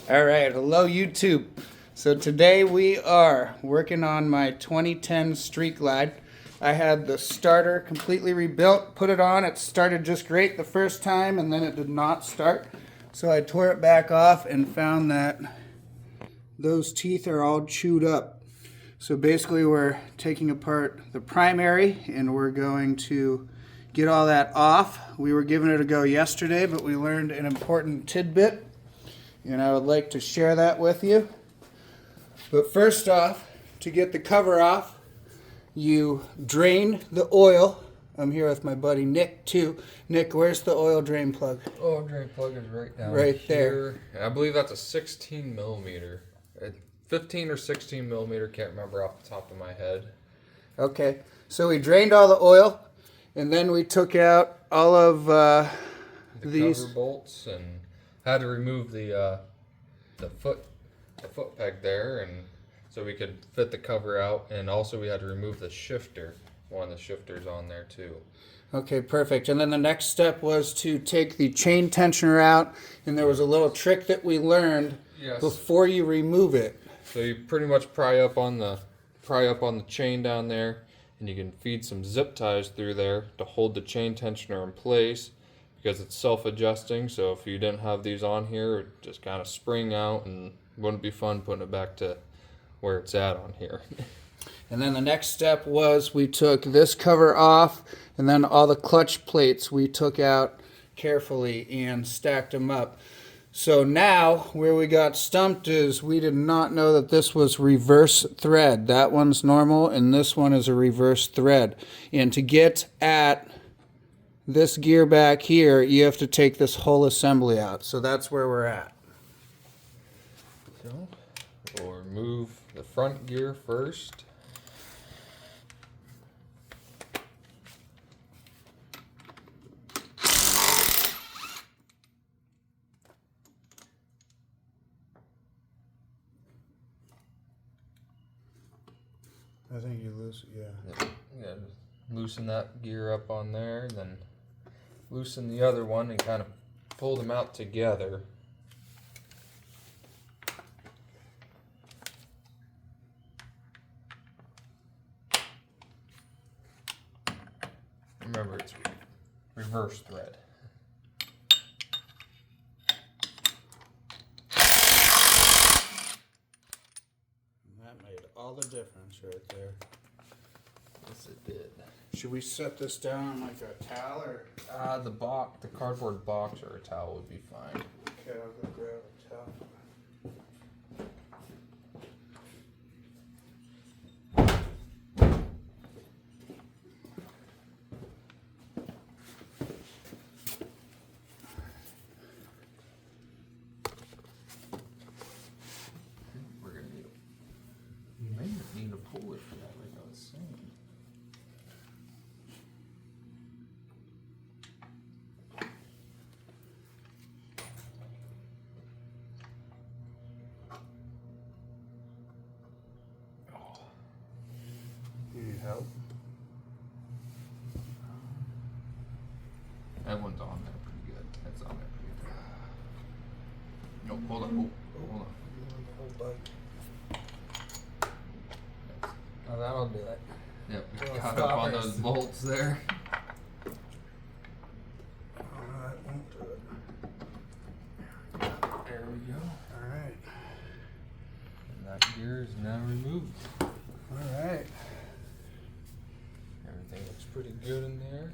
All right, hello YouTube. So today we are working on my 2010 Street Glide. I had the starter completely rebuilt, put it on. It started just great the first time and then it did not start. So I tore it back off and found that those teeth are all chewed up. So basically we're taking apart the primary and we're going to get all that off. We were giving it a go yesterday, but we learned an important tidbit and I would like to share that with you. But first off, to get the cover off, you drain the oil. I'm here with my buddy Nick too. Nick, where's the oil drain plug? Oh, drain plug is right down right here. I believe that's a 16 millimeter. 15 or 16 millimeter, can't remember off the top of my head. Okay, so we drained all the oil and then we took out all of these cover bolts and had to remove the foot peg there, and so we could fit the cover out, and also we had to remove the shifter, one of the shifters on there too. Okay, perfect. And then the next step was to take the chain tensioner out, and there was a little trick that we learned before you remove it. So you pretty much pry up on the chain down there, and you can feed some zip ties through there to hold the chain tensioner in place, because it's self-adjusting. So if you didn't have these on here, it just kind of spring out and wouldn't be fun putting it back to where it's at on here. And then the next step was we took this cover off, and then all the clutch plates we took out carefully and stacked them up. So now where we got stumped is we did not know that this was reverse thread. That one's normal and this one is a reverse thread. And to get at this gear back here, you have to take this whole assembly out. So that's where we're at. So we'll remove the front gear first. I think you lose, Yeah, just loosen that gear up on there, and then loosen the other one and kind of pull them out together. Remember, it's reverse thread. That made all the difference right there. Yes, it did. Should we set this down on like a towel or? The cardboard box or a towel would be fine. Okay, I'll go grab a towel. We're gonna need you may need to pull it for that, like I was saying. Need help? That one's on there pretty good. That's on there pretty good. No, hold on. Oh, hold on. Oh, that'll do it. Yep, we Well, got up on those bolts there. That won't do it. There we go. Alright. And that gear is now removed. Alright. Everything looks pretty good in there.